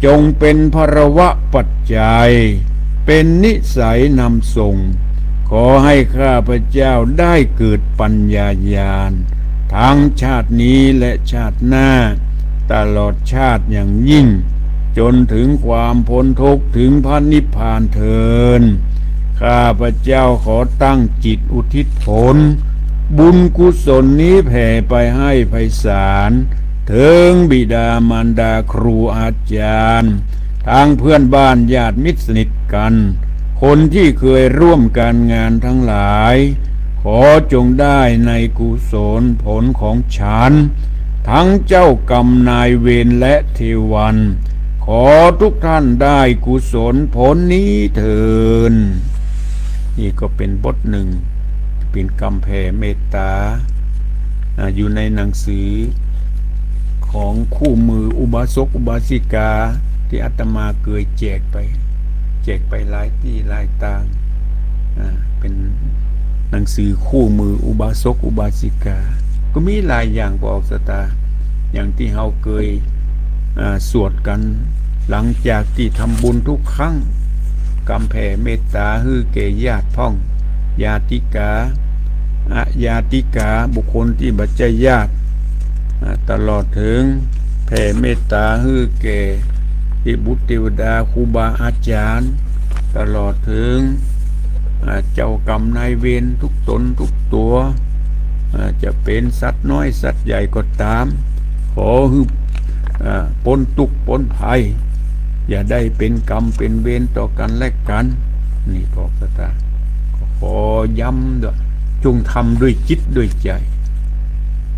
จงเป็นภรวะปัจจัยเป็นนิสัยนำส่งขอให้ข้าพเจ้าได้เกิดปัญญาญาณทั้งชาตินี้และชาติหน้าตลอดชาติอย่างยิ่งจนถึงความพ้นทุกข์ถึงพระนิพพานเถิดข้าพเจ้าขอตั้งจิตอุทิศผลบุญกุศลนี้แผ่ไปให้ไพศาลถึงบิดามารดาครูอาจารย์ทางเพื่อนบ้านญาติมิตรสนิทกันคนที่เคยร่วมการงานทั้งหลายขอจงได้ในกุศลผลของฉันทั้งเจ้ากรรมนายเวรและเทวันขอทุกท่านได้กุศลผลนี้เถิดนี่ก็เป็นบทหนึ่งเป็นคำแผ่เมตตาอยู่ในหนังสือของคู่มืออุบาสกอุบาสิกาที่อาตมาเคยแจกไปหลายที่หลายต่างเป็นหนังสือคู่มืออุบาสกอุบาสิกาก็มีหลายอย่างบอกสตาอย่างที่เราเคยสวดกันหลังจากที่ทำบุญทุกครั้งกำแผ่เมตตาฮือเกญาติพ้องญาติกาญาติกาบุคคลที่บัจจัยญาติตลอดถึงแผ่เมตตาฮือแก่อิบุตรเทวดาครูบาอาจารย์ตลอดถึงเจ้ากรรมนายเวรทุกตนทุกตัวจะเป็นสัตว์น้อยสัตว์ใหญ่ก็ตามขอให้พ้นทุกข์พ้นภัยอย่าได้เป็นกรรมเป็นเวรต่อกันและกันนี่พระพุทธเจ้าขอย้ำด้วยจงทำด้วยจิตด้วยใจ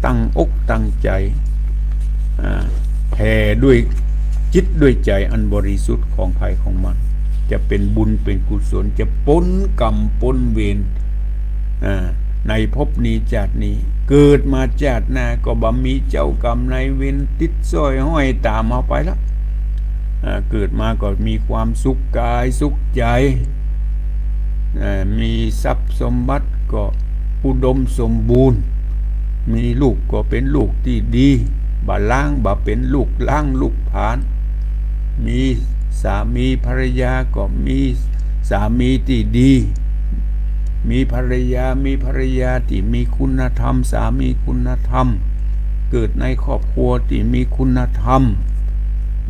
ตั้งอกตั้งใจแผ่ด้วยจิตด้วยใจอันบริสุทธิ์ของภัยของมันจะเป็นบุญเป็นกุศลจะพ้นกรรมพ้นเวรในภพนี้ชาตินี้เกิดมาชาติหน้าก็บ่มีเจ้ากรรมนายเวรติดซ้อยห้อยตามเอาไปแล้วเกิดมาก็มีความสุขกายสุขใจมีทรัพย์สมบัติก็อุดมสมบูรณ์มีลูกก็เป็นลูกที่ดีบ่ล้างบ่เป็นลูกล้างลูกผานมีสามีภรรยาก็มีสามีที่ดีมีภรรยาที่มีคุณธรรมสามีคุณธรรมเกิดในครอบครัวที่มีคุณธรรม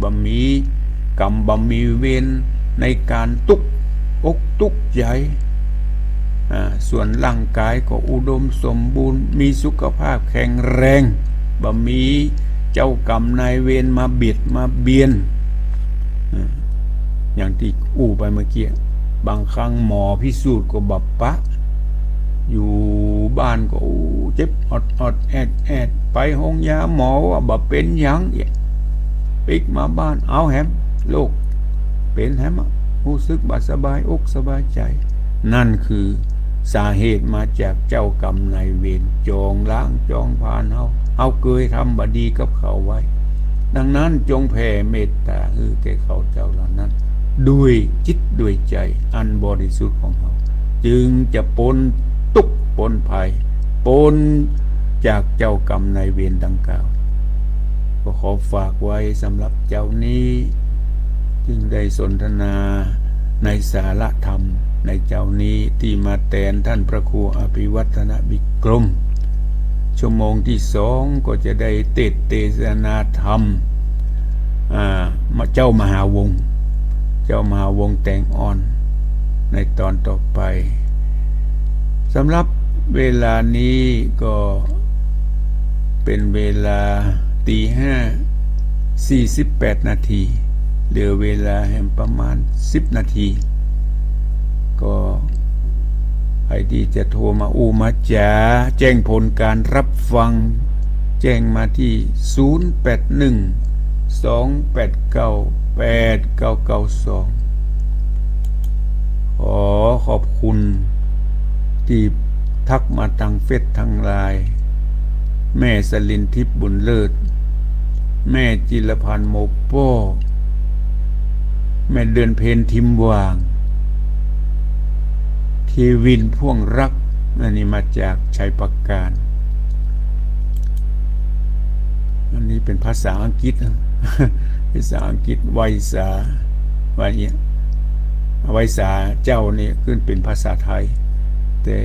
บ่มีกรรมบ่มีเวรในการตุกอกตุกใจส่วนร่างกายก็อุดมสมบูรณ์มีสุขภาพแข็งแรงบ่มีเจ้ากรรมนายเวรมาเบียดมาเบียนอย่างที่ไปเมื่อกี้บางครั้งหมอพิสูจน์ก็บับปะอยู่บ้านก็เจ็บอดแอดไปห้องยาหมอว่าบ่เป็นหยังปิกมาบ้านเอาแฮมโรคเป็นแฮมรู้สึกบ่สบายอกสบายใจนั่นคือสาเหตุมาจากเจ้ากรรมนายเวรจองล้างจองผ่านเอาเคยทำบดีกับเขาไว้ดังนั้นจงแผ่เมตตาแก่เขาเจ้าเหล่านั้นด้วยจิตด้วยใจอันบริสุทธิ์ของเขาจึงจะพ้นทุกข์พ้นภัยพ้นจากเจ้ากรรมนายเวรดังกล่าวก็ขอฝากไว้สำหรับเจ้านี้จึงได้สนทนาในสาระธรรมในเจ้านี้ที่มาแทนท่านพระครูอภิวัฒนบิกรมชั่วโมงที่2ก็จะได้เทศนาธรรมเจ้ามหาวงแต่งอ่อนในตอนต่อไปสำหรับเวลานี้ก็เป็นเวลา 5:48 นาทีเหลือเวลาแห่งประมาณ10 นาทีก็ใครที่จะโทรมามาจ๋าแจ้งผลการรับฟังแจ้งมาที่0812898992ขอบคุณที่ทักมาทางเฟซทางไลน์แม่สลินทิพย์บุญเลิศแม่จิรพันธ์โมโป้แม่เดือนเพนทิมวางเทวินพ่วงรักอันนี้มาจากชัยประการ เป็นภาษาอังกฤษ ภาษาอังกฤษไวยสาว่าอย่างเงี้ยไวยสาเจ้านี่ขึ้นเป็นภาษาไทย แต่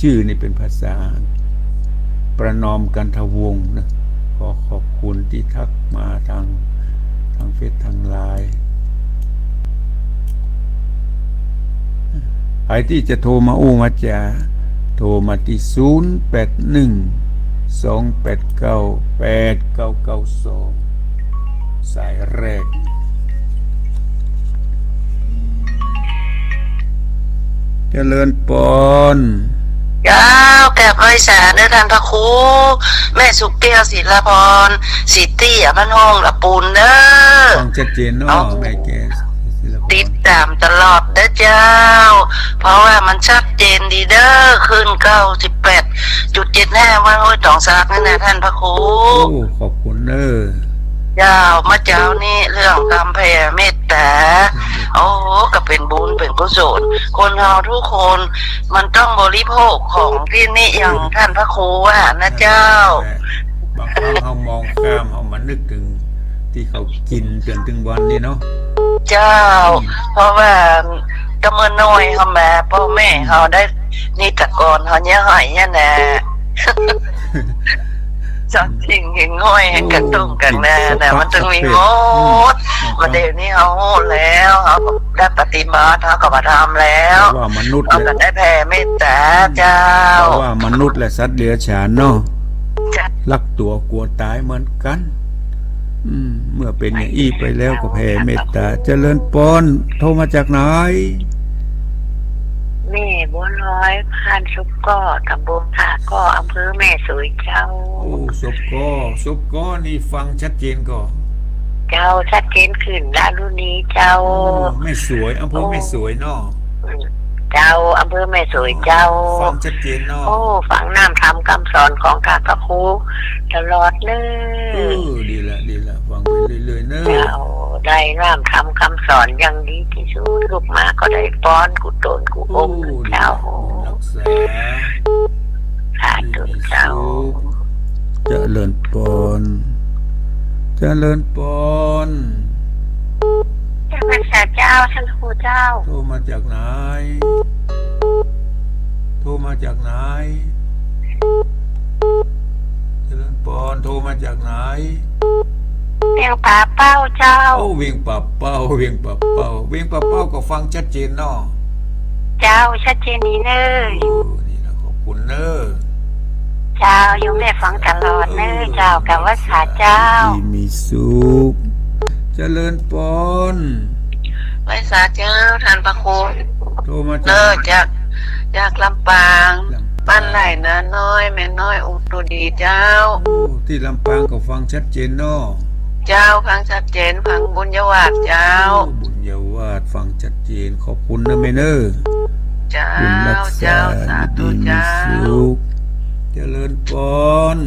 ชื่อนี่เป็นภาษาประนอมกันทวงศ์นะขอขอบคุณที่ทักมาทางเฟซทางไลน์ใครที่จะโทรมาอู้มาจาโทรมาที่0812898992สายแรกเจริญปน ยาวแก่ไพศาลเด้อท่านพระครูแม่สุกแก้วศิลาพรสิเตี้ยบ้านห้องละปูนเด้อ ฟังชัดเจนเนาะแม่แกศิลป ติดตามตลอดเด้อเจ้า เพราะว่ามันชัดเจนดีเด้อขึ้น98.75ว่าห้วยตองซากนั่นนะท่านพระครู โอ้ขอบคุณเด้อย าวมาเจ้านี่เรื่องกำแผ่เมตตาโอ้โหก็เป็นบุญเป็นกุศลคนเราทุกคนมันต้องบริโภคของที่นี่อย่างท่านพระครูว่านะเจ้า บางครั้งเขามองข้ามเอามานึกถึงที่เขากินจนถึงวันนี้เนาะ เจ้า เพราะว่ากำเนิดน้อยเขามาพ่อแม่เขาได้นิตกรเขาเนี่ยหอยเนี่ยนะ จอนจริงเห็นง่อยเห็นกระตุ้งกันนะมันต้องมีโมดมาเดี๋ยวนี้เขาโหดแล้วเขาได้ปฏิบัติเขาก็มาทำแล้ว ว่ามนุษย์ เขาก็ได้แผ่เมตตาเจ้า ว่ามนุษย์และสัตว์เลี้ยงฉานเนาะ จ้ะ รักตัวกลัวตายเหมือนกัน เมื่อเป็นอย่างอี้ไปแล้วก็แผ่เมตตาเจริญปนโทรมาจากไหน แม่บัวลอยผ่านซุปก็ตำบลท่าก็อำเภอแม่สวยเจ้า โอ้ศพก็นี่ฟังชัดเจนก็ เจ้าชัดเจนขึ้นลาลุนี้เจ้า ไม่สวยอำเภอไม่สวยเนาะ เจ้าอำเภอแม่สวยเจ้า ฟังชัดเจนเนาะ โอ้ฝังน้ำทำคำสอนของการพระครูตลอดเล ดีละฟังไปเรื่อยๆเนอะ เจ้าได้น้ำทำคำสอนอย่างดีที่สุดลูกมาก็ได้ป้อนกุตนกุอมเจ้า รักษา สาธุเจ้า เจริญปนเจริญปน เจ้าพระเจ้าท่านครูเจ้า โทรมาจากไหนเจริญปนโทรมาจากไหน เรียงป่าเป้าเจ้า โอ้เวียงป่าเป้าก็ฟังชัดเจนเนาะ เจ้าชัดเจนนี้เนย นี่นะขอบคุณเนอะ เจ้ายุ่งได้ฟังตลอดเนยเจ้ากับว่าสาเจ้า ที่มีสุขเจริญปน ไพศาลเจ้าท่านพระครู โทรมา เลิกจากลำปางบ้าน ลำ ไหลนะน้อยแม่น้อยอุตุดีเจ้า โอ้ที่ลำปางก็ฟังชัดเจนเนาะ เจ้าพังชัดเจนพังบุญยวาดเจ้า บุญเยาวาดฟังชัดเจนขอบคุณนะเมเนอร์ เจ้า บุญรักษา เจ้าสาธุ ดีมี เจ้า สุขเจริญปน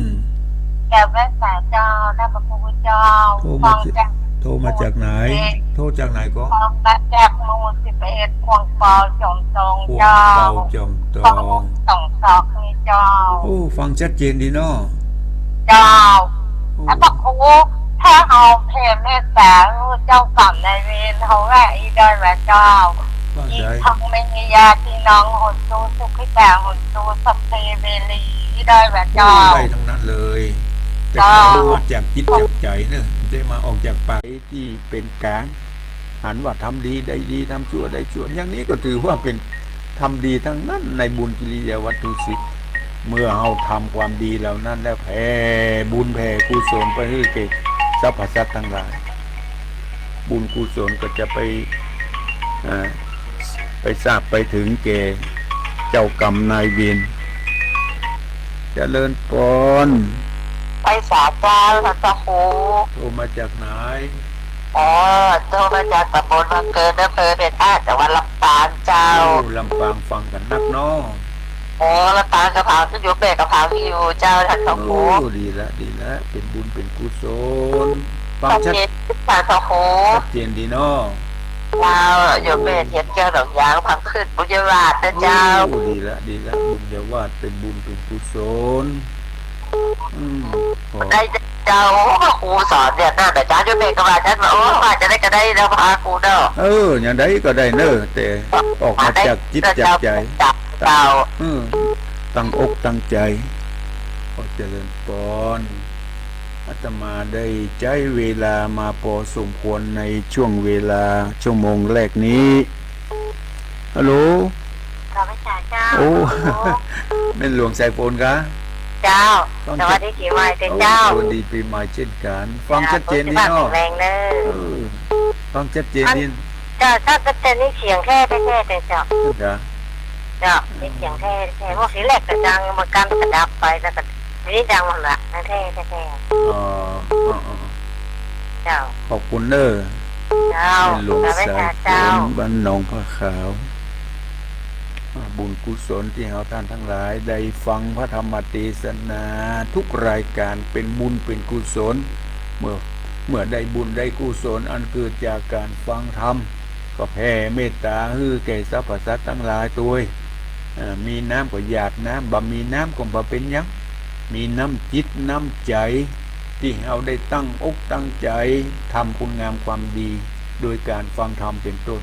แก่แว่นสาเจ้าท่านพระพุทธเจ้า โทรมาจากไหนโทรจากไหนก็ ฟังมาจากหมู่11ควงเปาจอมตรง พวก เจ้า เป่าจอมต ฟัง อง สองศอกนี่เจ้า โอ้ฟังชัดเจนดีเนาะ เจ้า โอ้ ท่านพระครูถ้าเอาเพลเมตตาเจ้ากรรมนายเวรเขาแหละอีดอยแหละเจ้า ฟัง อีก ได้ ทั้งไม่มีญาติน้องหุ่นตูสุขิตาหุ่นตูสัพเพเวลีอีดอยแหละเจ้า ได้ทั้งนั้นเลยแต่ เจ้า เขามาจากจิตจากใจเนอะได้มาออกจากปากที่เป็นกลางหันว่าทำดีได้ดีทำชั่วได้ชั่วอย่างนี้ก็ถือว่าเป็นทำดีทั้งนั้นในบุญกิริยาวัตถุสิทธิ์เมื่อเราทำความดีเหล่านั้นแล้วแผ่บุญแผ่กุศลไปให้แก่สรรพสัตว์ทั้งหลาย บุญกุศลก็จะไปทราบไปถึงแก่เจ้ากรรมนายเวรเจริญปน ไปสาเจ้าท่านพระครู โทรมาจากไหน อ๋อโทรมาจากตำบลบางเกิดอำเภอเป็นท่าจังหวัดลำปางเจ้า โอ้ลำปางฟังกันนักเนาะ โอ้ลำปางกระเพราที่อยู่เบกกระเพราที่อยู่เจ้าท่านพระครู โอ้ดีละเป็นบุญเป็นกุศลฟัง ตอน ชัด เย็นท่านพระครู ชัดเจนดีเนาะ เจ้าอยู่เบกเทียนเจ้าดอกยางพังขึ้นบุญยวาสนะเจ้า โอ้ดีละบุญเยาวาดเป็นบุญเป็นกุศลขอ ได้ เจ้าครูสอนเนี่ยน่าแต่จ้าจุดเบกก็ว่าฉันว่าว่าจะได้ก็ได้แล้วพาครูเนาะ อย่างใดก็ได้เนอะแต่ออกมาจากจิตจากใจ เจ้า ตั้งอกตั้งใจขอเจริญพรอาตมาได้ใช้เวลามาพอสมควรในช่วงเวลาชั่วโมงแรกนี้ฮัลโหล เราไม่จ่าเจ้า โอ้ แม่นหลวงสายฝนกะ เจ้าสวัสดีปีใหม่เจ้า สวัสดีปีใหม่เช่นกัน ฟังชัดเจนนี่เนาะ แรงเนอะ ฟังชัดเจนนี่ เจ้าถ้าจะเป็นนี่เสียงแค่เจ้า จ้ะ เจ้านี่เสียงแค่พวกสีแรกก็ดังมันกันกระดับไปแล้วก็นี่ดังหมดละแค่อ๋อเจ้า ขอบคุณเนอะ เจ้า เป็นหลวง เราไม่ สาย จ่า ฝ เจ้าน บ้านหนองพระขาวบุญกุศลที่เราท่านทั้งหลายได้ฟังพระธรรมเทศนาทุกรายการเป็นบุญเป็นกุศลเมื่อได้บุญได้กุศลอันเกิดจากการฟังธรรมก็แผ่เมตตาให้แก่สรรพสัตว์ทั้งหลายตัวมีน้ำก็หยาดน้ำบ่มีน้ำก็บ่เป็นหยังมีน้ำจิตน้ำใจที่เราได้ตั้งอกตั้งใจทำคุณงามความดีโดยการฟังธรรมเป็นต้น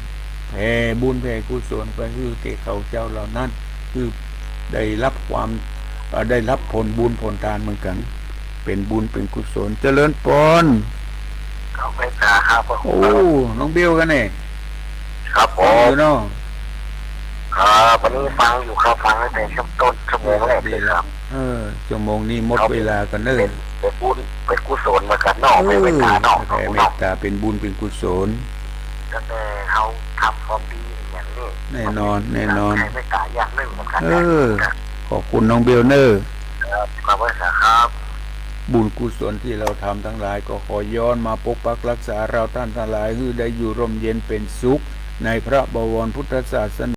แผ่บุญแผ่กุศลไปคือแก่เขาเจ้าเหล่านั้นคือได้รับได้รับผลบุญผลทานเหมือนกันเป็นบุญเป็นกุศลเจริญพร เขาไม่จ่าครับ โอ้น้องเบลกันเนี่ย ครับผ ฟังอ ม ยู่เนาะ วันนี้ฟังอยู่ครับฟังตั้งแต่ช่วงต้นชั่วโมงแรกเลยครับ ชั่วโมงนี้หมดเวลากันเนอะ เป็นบุญเป็นกุศลมากันนอกเป็นเมตตานอก แผ่เมตตาเป็นบุญเป็นกุศล ตั้งแต่เขาทำความดีอย่างนี้ แน่นอนแน่นอน ให้เมตตาอย่างหนึ่งเหมือนกัน ขอบคุณน้องเบลเนอร์ ขอบคุณครับ บุญกุศลที่เราทำทั้งหลายก็ขอย้อนมาปกปักรักษาเราท่านทั้งหลายให้ได้อยู่ร่มเย็นเป็นสุขในพระบวรพุทธศาสนา